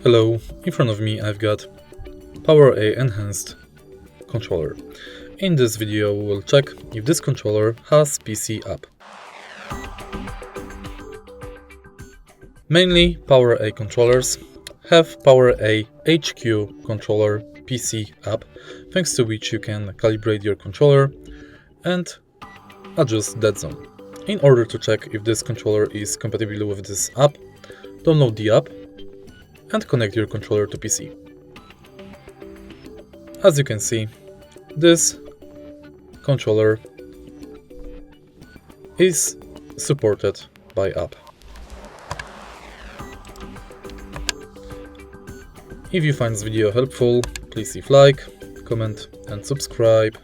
Hello, in front of me I've got PowerA Enhanced controller. In this video we will check if this controller has PC app. Mainly PowerA controllers have PowerA HQ controller PC app, thanks to which you can calibrate your controller and adjust dead zone. In order to check if this controller is compatible with this app, download the app and connect your controller to PC. As you can see, this controller is supported by app. If you find this video helpful, please leave like, comment and subscribe.